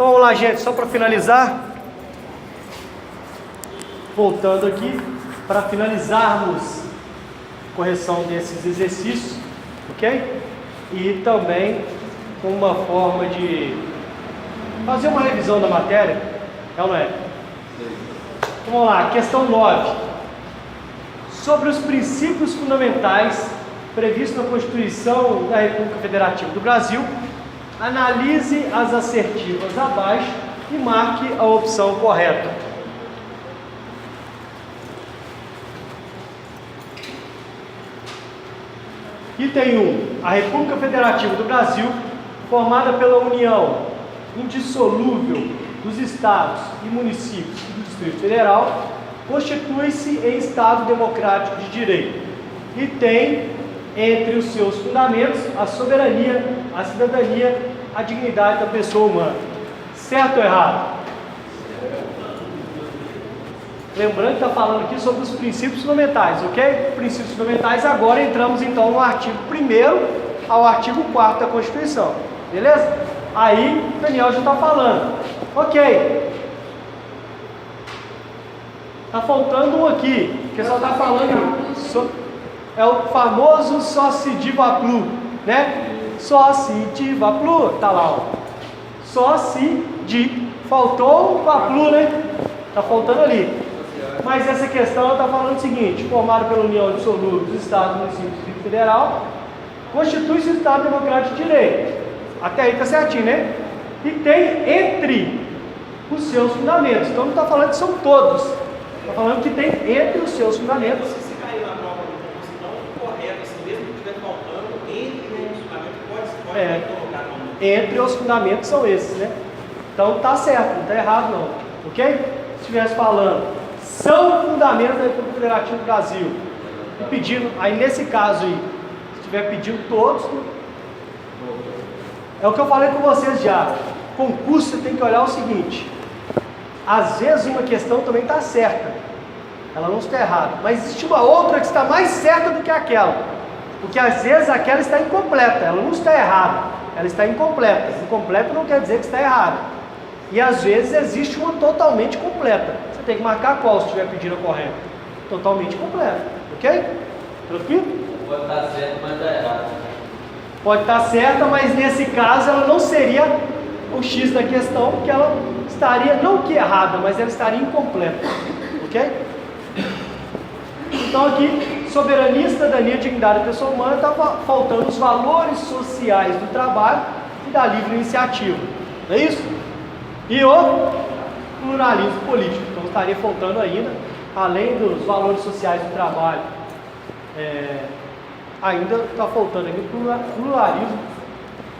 Então vamos lá, gente, só para finalizar. Voltando aqui, para finalizarmos a correção desses exercícios, ok? E também com uma forma de fazer uma revisão da matéria, é ou não é? Então, vamos lá, questão 9. Sobre os princípios fundamentais previstos na Constituição da República Federativa do Brasil, analise as assertivas abaixo e marque a opção correta. Item 1. A República Federativa do Brasil, formada pela união indissolúvel dos estados e municípios e do Distrito Federal, constitui-se em Estado democrático de direito e tem entre os seus fundamentos a soberania, a cidadania, a dignidade da pessoa humana. Certo ou errado? Lembrando que está falando aqui sobre os princípios fundamentais, ok? Princípios fundamentais, agora entramos então no artigo 1º ao artigo 4º da Constituição, beleza? Aí, Daniel já está falando, ok. Está faltando um aqui, que só está falando, é o famoso só se diva plu, né? Só se diva plu, tá lá, ó. Só se di, faltou o paplu, né? Está faltando ali. Mas essa questão está falando o seguinte: formado pela união indissolúvel dos estados, municípios e Distrito Federal, constitui-se o Estado Democrático de Direito. Até aí está certinho, né? E tem entre os seus fundamentos. Então não está falando que são todos. Está falando que tem entre os seus fundamentos. Se cair na prova de composição correta, assim, mesmo que estiver faltando, entre os fundamentos pode colocar no. Entre os fundamentos são esses, né? Então está certo, não está errado não. Ok? Se estivesse falando, são fundamentos da República Federativa do Brasil. E pedindo, aí nesse caso aí, se estiver pedindo todos, é o que eu falei com vocês já. Concurso você tem que olhar o seguinte: às vezes uma questão também está certa, ela não está errada, mas existe uma outra que está mais certa do que aquela, porque às vezes aquela está incompleta, ela não está errada, ela está incompleta. Incompleta não quer dizer que está errada. E às vezes existe uma totalmente completa. Você tem que marcar qual se estiver pedindo a correta. Totalmente completa, ok? Tranquilo? Pode estar certo, mas está errado. Pode estar certa, mas nesse caso ela não seria o X da questão, porque ela estaria, não que errada, mas ela estaria incompleta, ok? Então aqui, soberania, cidadania, dignidade da pessoa humana, está faltando os valores sociais do trabalho e da livre iniciativa, não é isso? E o pluralismo político, então estaria faltando ainda, além dos valores sociais do trabalho, ainda está faltando aqui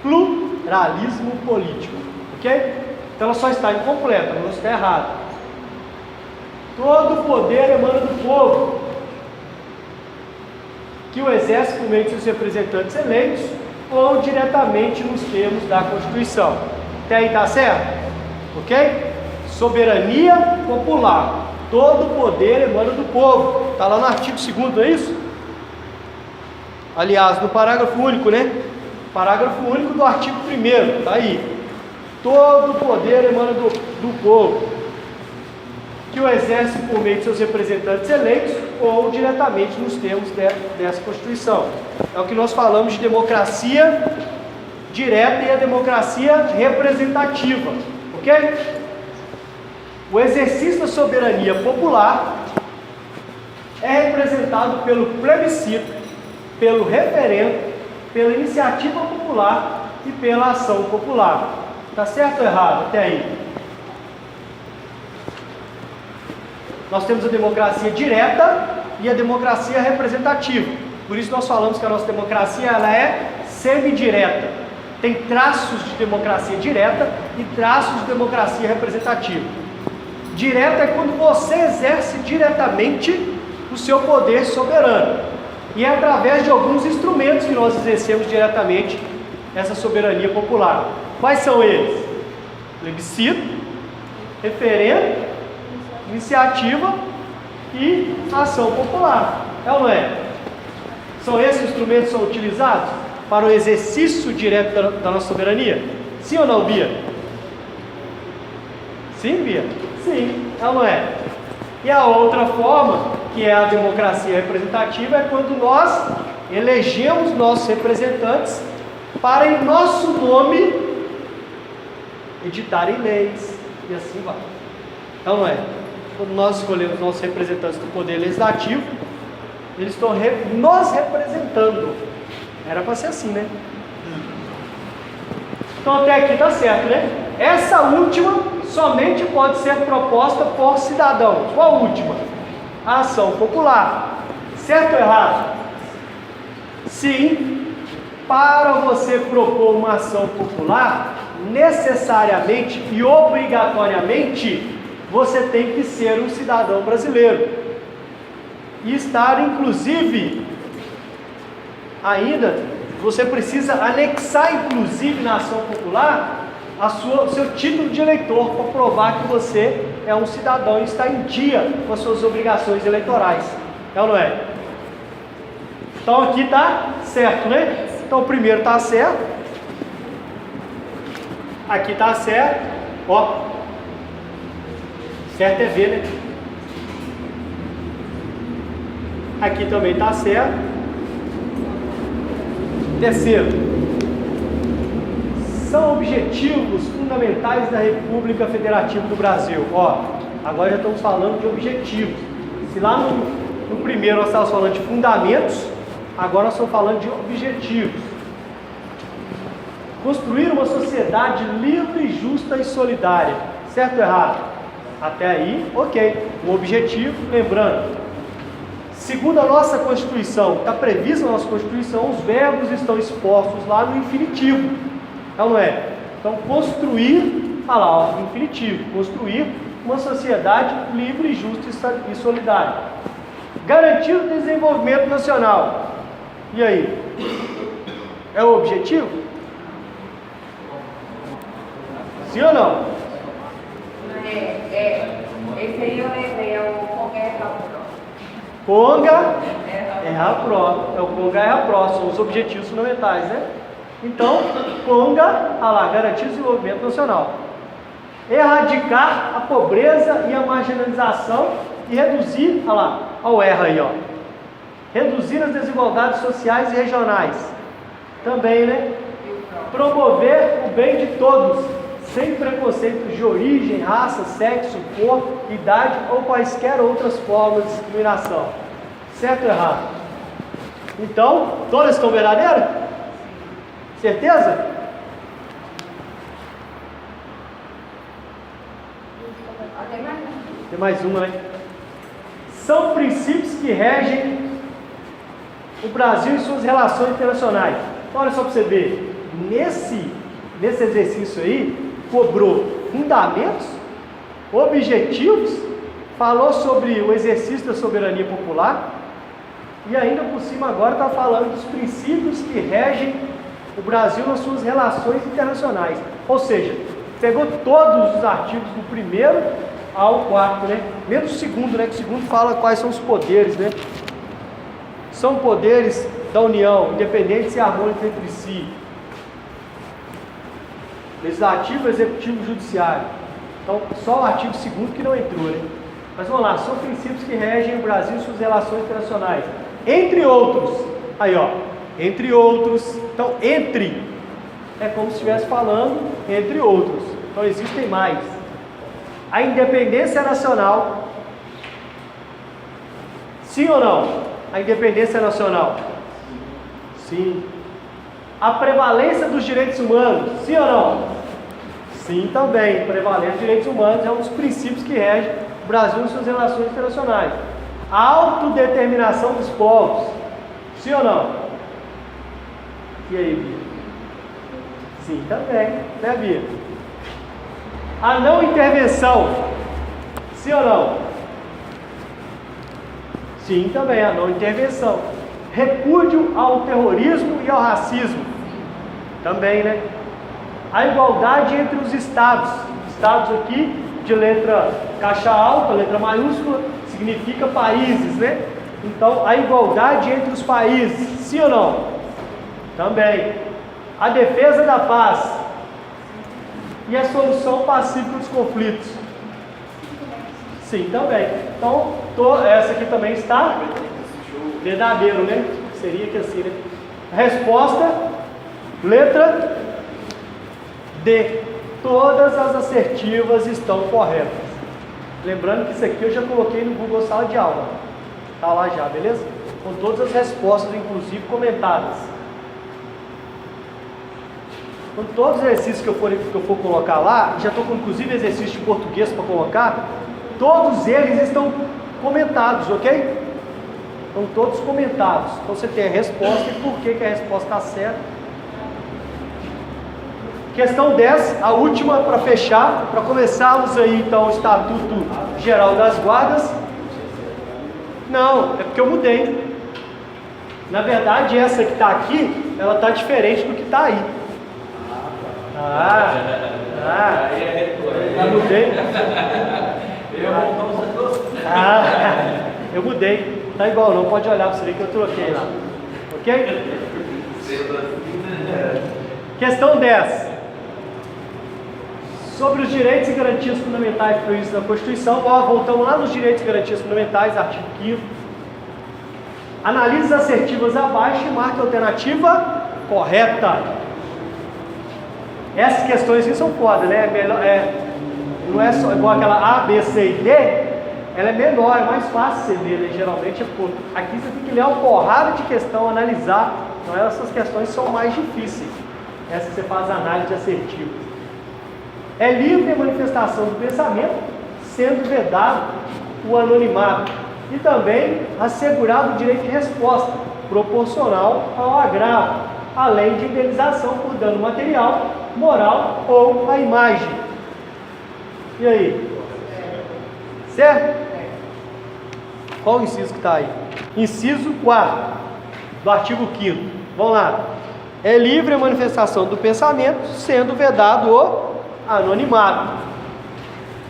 pluralismo político, ok? Então ela só está incompleta, ela não está errada. Todo o poder emana do povo, que o exerce por meio de seus representantes eleitos ou diretamente nos termos da Constituição. Até aí está certo? Ok? Soberania popular. Todo o poder emana do povo. Está lá no artigo 2º, não é isso? Aliás, no parágrafo único, né? Parágrafo único do artigo 1º, está aí. Todo o poder emana do povo, que o exerce por meio de seus representantes eleitos ou diretamente nos termos dessa Constituição. É o que nós falamos de democracia direta e a democracia representativa, ok? O exercício da soberania popular é representado pelo plebiscito, pelo referendo, pela iniciativa popular e pela ação popular. Está certo ou errado até aí? Nós temos a democracia direta e a democracia representativa. Por isso nós falamos que a nossa democracia ela é semidireta. Tem traços de democracia direta e traços de democracia representativa. Direta é quando você exerce diretamente o seu poder soberano. E é através de alguns instrumentos que nós exercemos diretamente essa soberania popular. Quais são eles? Plebiscito, referendo, iniciativa e ação popular. É ou não é? São esses instrumentos que são utilizados para o exercício direto da nossa soberania? Sim ou não, Bia? Sim, Bia? Sim, ela não é. E a outra forma, que é a democracia representativa, é quando nós elegemos nossos representantes para, em nosso nome, editarem leis, e assim vai. Então, não é? Quando nós escolhemos nossos representantes do Poder Legislativo, eles estão nos representando. Era para ser assim, né? Então, até aqui está certo, né? Essa última somente pode ser proposta por cidadãos. Qual a última? A ação popular. Certo ou errado? Sim, para você propor uma ação popular, necessariamente e obrigatoriamente, você tem que ser um cidadão brasileiro. E estar, inclusive, ainda, você precisa anexar, inclusive, na ação popular, o seu título de eleitor, para provar que você é um cidadão e está em dia com as suas obrigações eleitorais. É ou não é? Então aqui está certo, né? Então o primeiro está certo. Aqui está certo. Ó. Certo é ver, né? Aqui também está certo. Terceiro. São objetivos fundamentais da República Federativa do Brasil. Ó, agora já estamos falando de objetivos. Se lá no primeiro nós estávamos falando de fundamentos, agora nós estamos falando de objetivos. Construir uma sociedade livre, justa e solidária. Certo ou errado? Até aí, ok. O objetivo, lembrando, segundo a nossa Constituição, está previsto na nossa Constituição, os verbos estão expostos lá no infinitivo. Então, não é? Então, construir, olha lá, ó, infinitivo, construir uma sociedade livre, justa e solidária. Garantir o desenvolvimento nacional. E aí? É o objetivo? Sim ou não? Esse aí eu lembrei, é o Conga Erra Pro. Conga Erra Pro. É o Conga Erra Pro, são os objetivos fundamentais, né? Então, Conga, olha lá, garantir o desenvolvimento nacional. Erradicar a pobreza e a marginalização e reduzir, olha lá, olha o erra aí, ó. Reduzir as desigualdades sociais e regionais. Também, né? Promover o bem de todos, sem preconceitos de origem, raça, sexo, cor, idade ou quaisquer outras formas de discriminação. Certo ou errado? Então, todas estão verdadeiras? Certeza? Tem mais uma, né? São princípios que regem o Brasil e suas relações internacionais. Então, olha só para você ver. Nesse exercício aí, cobrou fundamentos, objetivos, falou sobre o exercício da soberania popular e ainda por cima agora está falando dos princípios que regem o Brasil nas suas relações internacionais. Ou seja, pegou todos os artigos do primeiro ao quarto, né? Menos o segundo, né? Que o segundo fala quais são os poderes, né? São poderes da União, independentes e harmônicos entre si. Legislativo, Executivo e Judiciário. Então, só o artigo 2º que não entrou, né? Mas vamos lá, são princípios que regem o Brasil e suas relações internacionais. Entre outros, aí ó, entre outros, então entre, é como se estivesse falando entre outros, então existem mais. A independência nacional, sim ou não? A independência nacional, sim. A prevalência dos direitos humanos, sim ou não? Sim também, prevalência dos direitos humanos é um dos princípios que regem o Brasil e suas relações internacionais. A autodeterminação dos povos, sim ou não? E aí, Bia? Sim, também, né, Bia? A não intervenção, sim ou não? Sim, também, a não intervenção. Repúdio ao terrorismo e ao racismo, também, né? A igualdade entre os estados. Estados aqui, de letra caixa alta, letra maiúscula, significa países, né? Então, a igualdade entre os países, sim ou não? Também. A defesa da paz e a solução pacífica dos conflitos. Sim, também. Então, essa aqui também está verdadeiro, né? Seria que assim, né? Resposta, letra D. Todas as assertivas estão corretas. Lembrando que isso aqui eu já coloquei no Google Sala de Aula. Está lá já, beleza? Com todas as respostas, inclusive comentadas. Com todos os exercícios que eu for colocar lá, já estou com inclusive exercício de português para colocar, todos eles estão comentados, ok? Estão todos comentados. Então você tem a resposta e por que a resposta está certa. Questão 10, a última para fechar, para começarmos aí então o Estatuto Geral das Guardas. Não, é porque eu mudei. Na verdade, essa que está aqui, ela está diferente do que está aí. Eu mudei. Eu mudei. Tá igual não, pode olhar para você ver que eu troquei lá. Ok? Questão 10. Sobre os direitos e garantias fundamentais previstos na Constituição. Voltamos lá nos direitos e garantias fundamentais, artigo 5º. Analise as assertivas abaixo e marque a alternativa correta. Essas questões aqui são foda, né? Não é só igual aquela A, B, C e D. Ela é menor, é mais fácil você ler, né? Geralmente é pouco. Aqui você tem que ler uma porrada de questão, analisar. Então essas questões são mais difíceis. Essas você faz análise de assertivas. É livre a manifestação do pensamento, sendo vedado o anonimato. E também assegurado o direito de resposta, proporcional ao agravo, além de indenização por dano material, moral ou à imagem. E aí? Certo? Qual o inciso que está aí? Inciso 4 do artigo 5º. Vamos lá. É livre a manifestação do pensamento, sendo vedado o anonimato.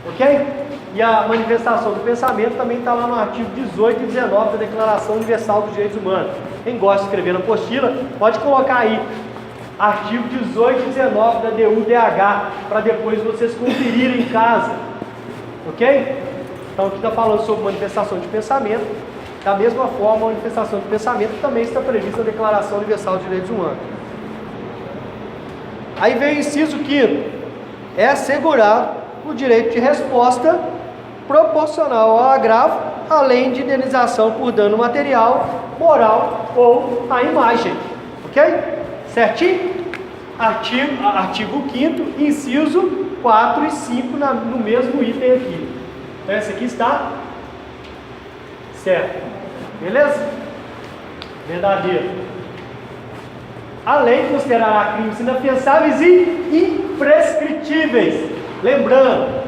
Ok? E a manifestação do pensamento também está lá no artigo 18 e 19 da Declaração Universal dos Direitos Humanos. Quem gosta de escrever na apostila, pode colocar aí. Artigo 18 e 19 da DUDH, para depois vocês conferirem em casa. Ok? Então aqui está falando sobre manifestação de pensamento. Da mesma forma, a manifestação de pensamento também está prevista na Declaração Universal dos Direitos Humanos. Aí vem o inciso 5º. É assegurar o direito de resposta proporcional ao agravo, além de indenização por dano material, moral ou à imagem. Ok? Certinho? Artigo 5º, inciso 4 e 5 no mesmo item aqui. Então esse aqui está certo. Beleza? Verdadeiro. A lei considerará crimes inafiançáveis e imprescritíveis. Lembrando,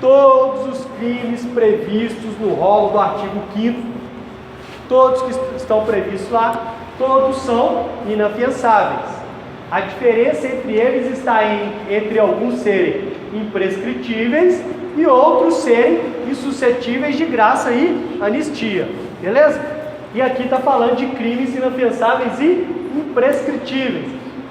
todos os crimes previstos no rol do artigo 5º, todos que estão previstos lá, todos são inafiançáveis. A diferença entre eles está entre alguns serem imprescritíveis e outros serem insuscetíveis de graça e anistia. Beleza? E aqui está falando de crimes inafiançáveis e imprescritíveis.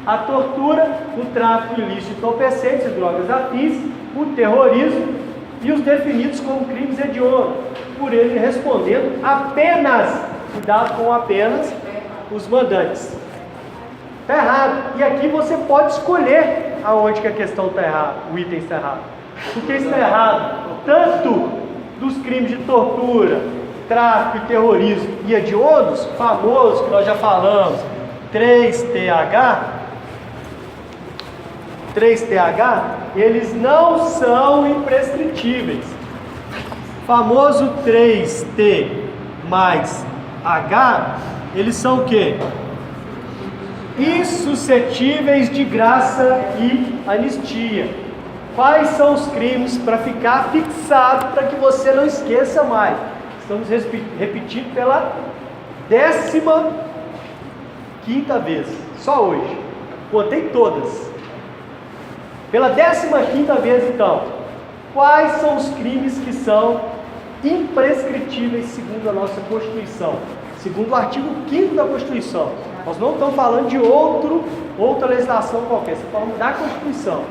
A tortura, o tráfico ilícito de entorpecentes e drogas afins, o terrorismo e os definidos como crimes hediondos, por ele respondendo apenas, cuidado com apenas, os mandantes. Está errado. E aqui você pode escolher aonde que a questão está errada, o item está errado. Porque está errado tanto dos crimes de tortura, tráfico e terrorismo e hediondos, famosos que nós já falamos, 3TH, eles não são imprescritíveis. Famoso 3T mais H, eles são o quê? Insuscetíveis de graça e anistia. Quais são os crimes para ficar fixado, para que você não esqueça mais? Estamos repetindo pela 15ª vez, só hoje. Contei todas. Pela 15ª vez, então, quais são os crimes que são imprescritíveis segundo a nossa Constituição? Segundo o artigo 5º da Constituição. Nós não estamos falando de outra legislação qualquer, estamos falando da Constituição.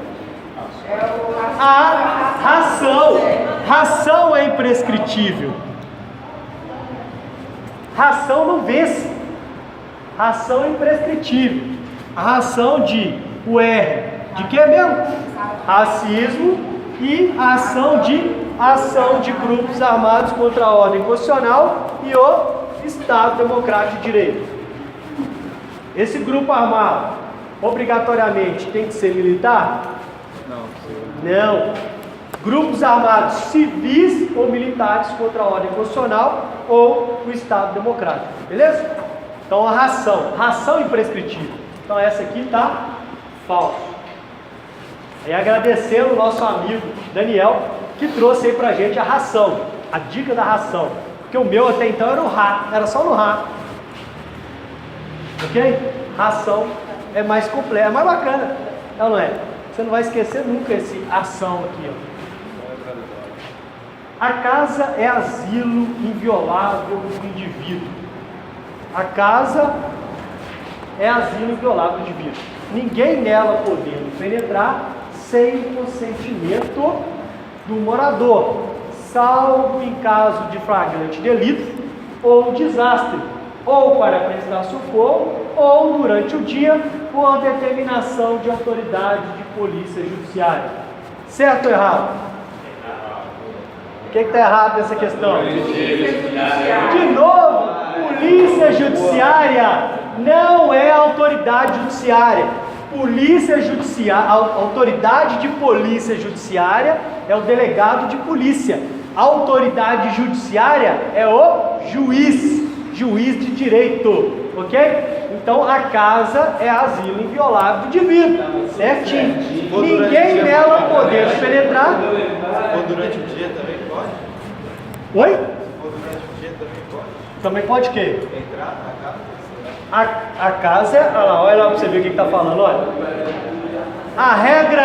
A ração. Ração é imprescritível. Ração não vence. Ração é imprescritível. A ração de o R, de que mesmo? Racismo e a ação de grupos armados contra a ordem constitucional e o Estado Democrático de Direito. Esse grupo armado, obrigatoriamente, tem que ser militar? Não. Grupos armados civis ou militares contra a ordem constitucional ou o Estado Democrático. Beleza? Então a ração imprescritível. Então essa aqui tá falso. E agradecendo o nosso amigo Daniel, que trouxe aí pra gente a ração, a dica da ração. Porque o meu até então era o Rá, era só no Rá. Ok? Ração é mais completa, é mais bacana. Não é? Você não vai esquecer nunca esse ação aqui, ó. A casa é asilo inviolável do indivíduo. A casa é asilo inviolável do indivíduo. Ninguém nela podendo penetrar sem consentimento do morador, salvo em caso de flagrante delito ou desastre, ou para prestar socorro, ou durante o dia, por determinação de autoridade de polícia judiciária. Certo ou errado? O que está errado nessa questão? De novo, polícia judiciária não é autoridade judiciária. Polícia judiciária, a autoridade de polícia judiciária é o delegado de polícia. A autoridade judiciária é o juiz de direito, ok? Então a casa é asilo inviolável do indivíduo, certinho. Ninguém nela podendo penetrar. Ou durante o dia também pode? Oi? Ou durante o dia também pode? Também pode o quê? Entrar na casa? A casa, olha lá para você ver o que está falando, olha. A regra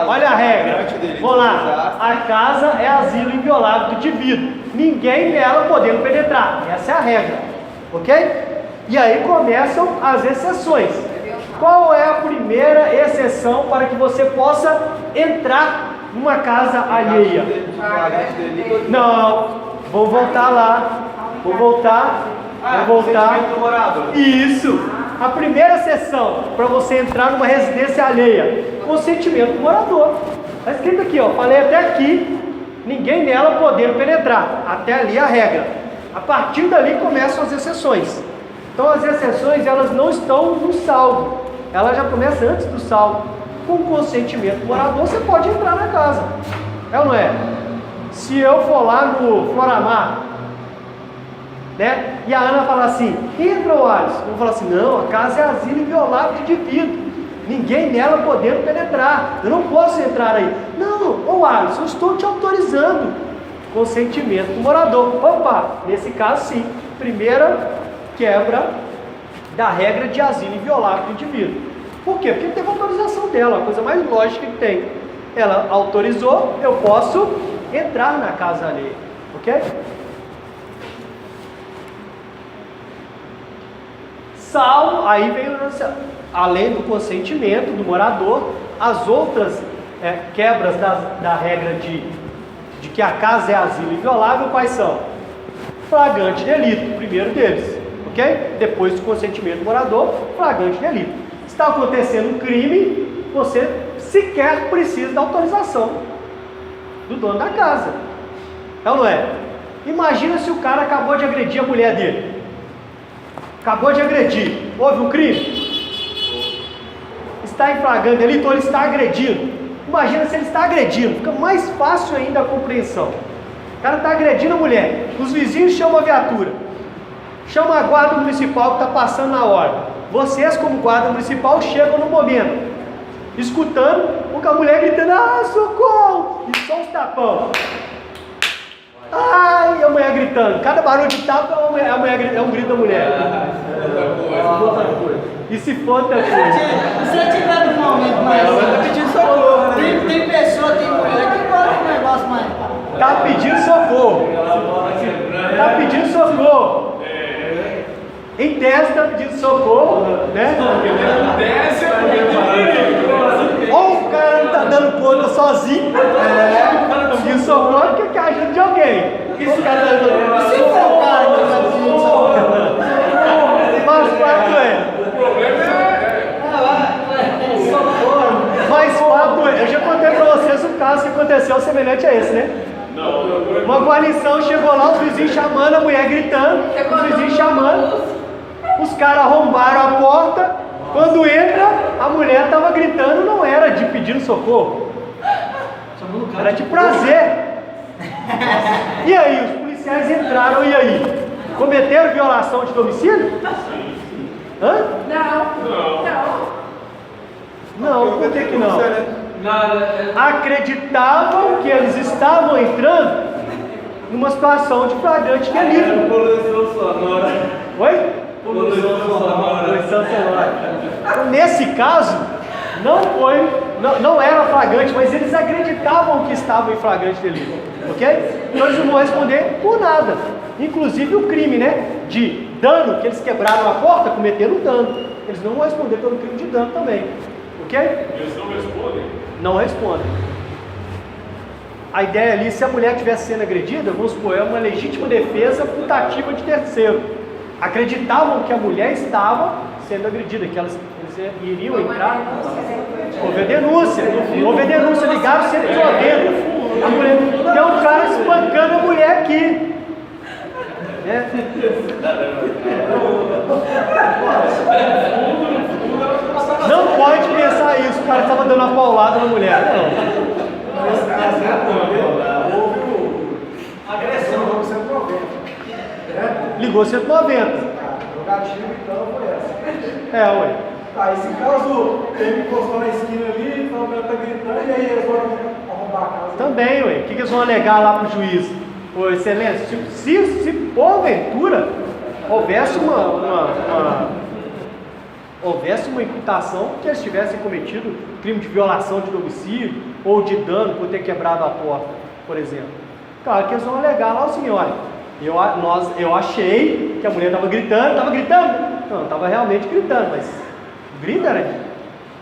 olha a regra. Vamos lá. A casa é asilo inviolável do indivíduo. Ninguém nela podendo penetrar. Essa é a regra, ok? E aí começam as exceções. Qual é a primeira exceção para que você possa entrar numa casa alheia? Não, vou voltar lá. Vou voltar. Isso. A primeira exceção para você entrar numa residência alheia, consentimento do morador. Está escrito aqui, ó. Falei até aqui, ninguém nela podendo penetrar. Até ali a regra. A partir dali começam as exceções. Então as exceções elas não estão no salvo. Ela já começa antes do salvo. Com consentimento do morador você pode entrar na casa. É ou não é? Se eu for lá no Floramar, né? E a Ana fala assim, entra o Alisson. Eu vou falar assim, não, a casa é asilo inviolável de indivíduo. Ninguém nela podendo penetrar. Eu não posso entrar aí. Não, ô Alisson, eu estou te autorizando. Consentimento do morador. Opa, nesse caso sim. Primeira quebra da regra de asilo inviolável do indivíduo. Por quê? Porque teve autorização dela, a coisa mais lógica que tem. Ela autorizou, eu posso entrar na casa alheia. Ok? Salvo, aí veio, além do consentimento do morador, as outras quebras da regra de que a casa é asilo inviolável, quais são? Flagrante delito, primeiro deles, ok? Depois do consentimento do morador, flagrante delito. Está acontecendo um crime, você sequer precisa da autorização do dono da casa. É ou não é? Imagina se o cara acabou de agredir a mulher dele. Acabou de agredir. Houve um crime? Está em flagrante delito ou ele está agredindo? Imagina se ele está agredindo. Fica mais fácil ainda a compreensão. O cara está agredindo a mulher. Os vizinhos chamam a viatura. Chama a guarda municipal que está passando na hora. Vocês, como guarda municipal, chegam no momento. Escutando a mulher gritando, socorro! E só uns tapão. Ai, a mulher gritando. Cada barulho de tapa é um grito da mulher. E se for outra coisa? Se você tiver no momento mais. Ela vai estar pedindo socorro, né? Tem pessoa, tem mulher que gosta de um negócio mais. Tá pedindo socorro. Tá pedindo socorro. Em tese tá pedindo socorro, né? Ou o cara não tá dando conta sozinho. pedir socorro, que a ajuda de alguém. Esse cara Se for o cara que vai pedir socorro. Mas fato é. Mas fato é. Eu já contei pra vocês um caso que aconteceu semelhante a esse, né? Uma guarnição chegou lá, os vizinhos chamando, a mulher gritando, os vizinhos chamando, os caras arrombaram a porta. Quando entra, a mulher estava gritando, não era de pedindo socorro, era de prazer. E aí, os policiais entraram, e aí? Cometeram violação de domicílio? Hã? Não, por que não? Acreditavam que eles estavam entrando numa situação de flagrante delito. Poluição sonora. Oi? Poluição sonora. Poluição sonora. Então, nesse caso, não era flagrante, mas eles acreditavam que estavam em flagrante delito, ok? Então eles não vão responder por nada, inclusive o crime, né, de dano, que eles quebraram a porta, cometeram dano, eles não vão responder pelo crime de dano também, ok? Eles não respondem? Não respondem. A ideia ali, se a mulher estivesse sendo agredida, vamos supor, é uma legítima defesa putativa de terceiro. Acreditavam que a mulher estava sendo agredida, que eles iriam entrar. Houve denúncia, ligaram 190. A mulher, tem um cara espancando a mulher aqui. Né? Não pode pensar isso, o cara estava dando uma paulada na mulher. Não. Agressão, vamos 190. Ligou 190. O gatilho então foi essa. Ué. Tá, esse caso, ele encostou na esquina ali, então o cara tá gritando, e aí eles vão arrombar a casa. Também, ué. O que eles vão alegar lá pro juiz? Ô, excelência, se porventura houvesse uma imputação que eles tivessem cometido crime de violação de domicílio ou de dano por ter quebrado a porta, por exemplo. Claro que eles vão alegar lá assim, olha, eu achei que a mulher estava gritando, Não, estava realmente gritando, mas o grito era de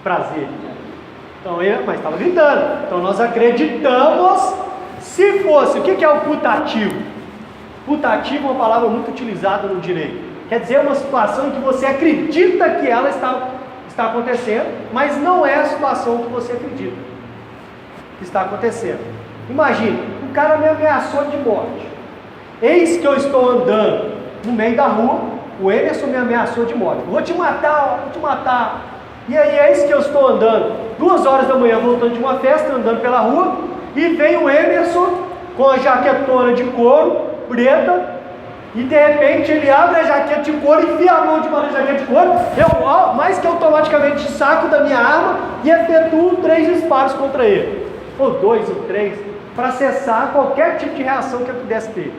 prazer. Então, mas estava gritando. Então nós acreditamos, se fosse, o que é o putativo? Putativo é uma palavra muito utilizada no direito. Quer dizer, uma situação em que você acredita que ela está acontecendo, mas não é a situação que você acredita que está acontecendo. Imagine, o cara me ameaçou de morte. Eis que eu estou andando no meio da rua, o Emerson me ameaçou de morte. Vou te matar, vou te matar. E aí, eis que eu estou andando, 2 horas da manhã, voltando de uma festa, andando pela rua, e vem o Emerson com a jaquetona de couro preta. E de repente ele abre a jaqueta de couro, enfia a mão debaixo da jaqueta de couro, eu mais que automaticamente saco da minha arma e efetuo 3 disparos contra ele, ou 2 ou 3, para cessar qualquer tipo de reação que eu pudesse ter.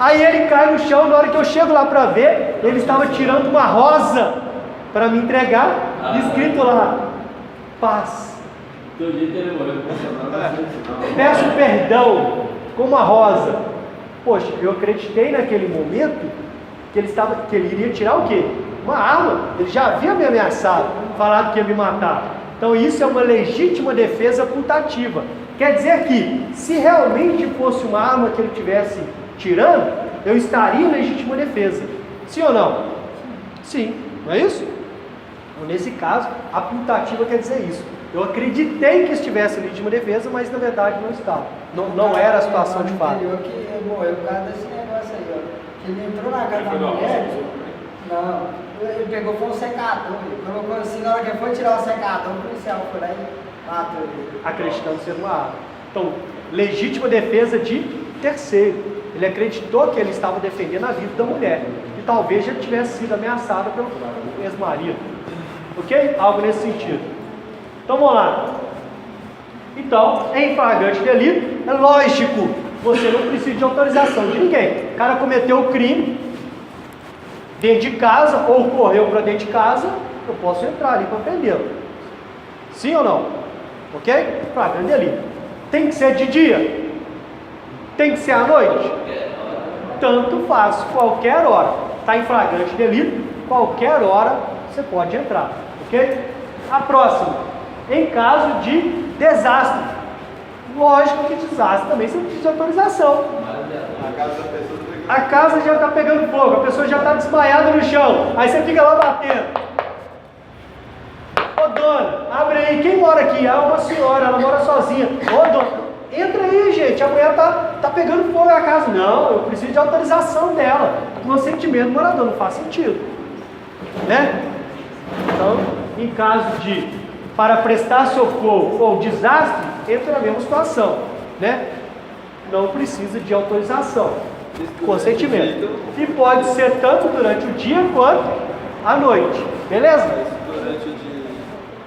Aí ele cai no chão, na hora que eu chego lá para ver, ele estava tirando uma rosa para me entregar, escrito lá, paz. Peço perdão, com uma rosa. Poxa, eu acreditei naquele momento que ele iria tirar o quê? Uma arma. Ele já havia me ameaçado, falado que ia me matar. Então isso é uma legítima defesa putativa. Quer dizer que, se realmente fosse uma arma que ele estivesse tirando, eu estaria em legítima defesa. Sim ou não? Sim, não é isso? Então, nesse caso, a putativa quer dizer isso. Eu acreditei que estivesse em legítima defesa, mas na verdade não estava. Não era a situação de fato. Que morreu por causa desse negócio aí, ó. Que ele entrou na casa da mulher. Não, ele pegou, foi um secador. Ele colocou assim, na hora que ele foi tirar o secador, o policial foi lá e matou ele. Acreditando ser uma arma. Então, legítima defesa de terceiro. Ele acreditou que ele estava defendendo a vida da mulher. E talvez já tivesse sido ameaçado pelo ex-marido. Ok? Algo nesse sentido. Então vamos lá. Então, em flagrante delito, é lógico, você não precisa de autorização de ninguém. O cara cometeu o crime dentro de casa, ou correu para dentro de casa, eu posso entrar ali para prendê-lo. Sim ou não? Ok? Flagrante delito. Tem que ser de dia? Tem que ser à noite? Tanto faz, qualquer hora. Está em flagrante delito, qualquer hora você pode entrar. Ok? A próxima. Em caso de desastre Lógico que desastre também você precisa de autorização. A casa já está pegando fogo, a pessoa já está desmaiada no chão, aí você fica lá batendo. Ô dona, abre aí, quem mora aqui? Ah, uma senhora, ela mora sozinha. Ô dona, entra aí, gente, a mulher tá pegando fogo na casa. Não, eu preciso de autorização dela, consentimento do morador, não faz sentido, né? Então, em caso para prestar socorro ou desastre, entra na mesma situação, né? Não precisa de autorização, consentimento. E pode ser tanto durante o dia quanto à noite, beleza?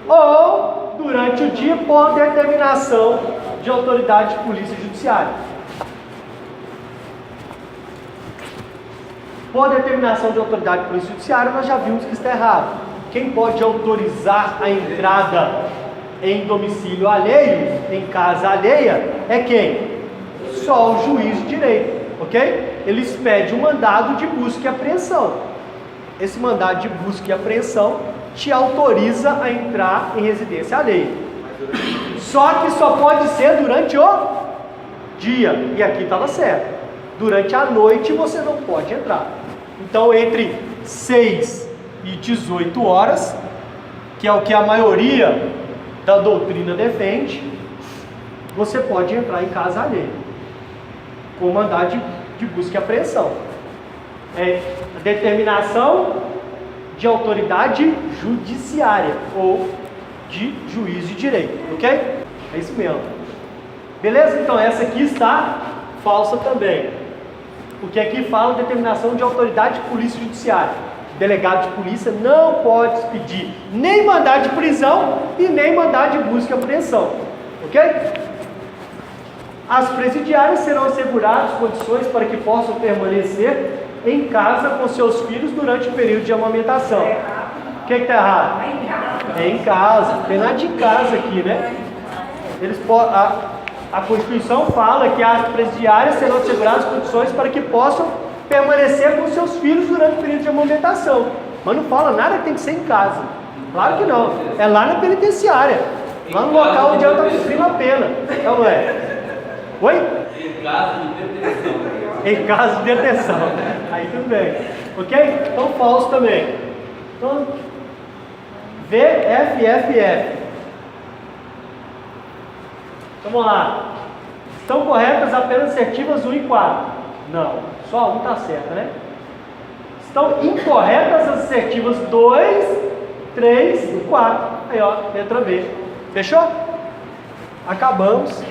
Ou durante o dia por determinação de autoridade de polícia judiciária. Por determinação de autoridade de polícia judiciária, nós já vimos que está errado. Quem pode autorizar a entrada em domicílio alheio, em casa alheia, é quem? Só o juiz de direito, ok? Ele expede um mandado de busca e apreensão. Esse mandado de busca e apreensão te autoriza a entrar em residência alheia. Só que só pode ser durante o dia, e aqui estava certo. Durante a noite você não pode entrar. Então, entre 6 e 18 horas, que é o que a maioria da doutrina defende, você pode entrar em casa alheia, com mandado de busca e apreensão. É a determinação de autoridade judiciária, ou de juiz de direito, ok? É isso mesmo. Beleza? Então, essa aqui está falsa também. Porque aqui fala determinação de autoridade de polícia judiciária. O delegado de polícia não pode expedir nem mandado de prisão e nem mandado de busca e apreensão. Ok? As presidiárias serão asseguradas condições para que possam permanecer em casa com seus filhos durante o período de amamentação. O que está errado? É em casa. Não tem nada de casa aqui, né? A Constituição fala que as presidiárias serão asseguradas condições para que possam permanecer com seus filhos durante o período de amamentação. Mas não fala nada que tem que ser em casa. Claro que não. É lá na penitenciária. Lá no local onde ela está cumprindo a pena. Então não é? Oi? Em caso de detenção. Em caso de detenção. Aí tudo bem. Ok? Então falso também. Então, VFFF. Vamos lá. Estão corretas apenas assertivas 1 e 4? Não, só 1 está certa, né? Estão incorretas as assertivas 2, 3 e 4. Aí, ó, letra B. Fechou? Acabamos.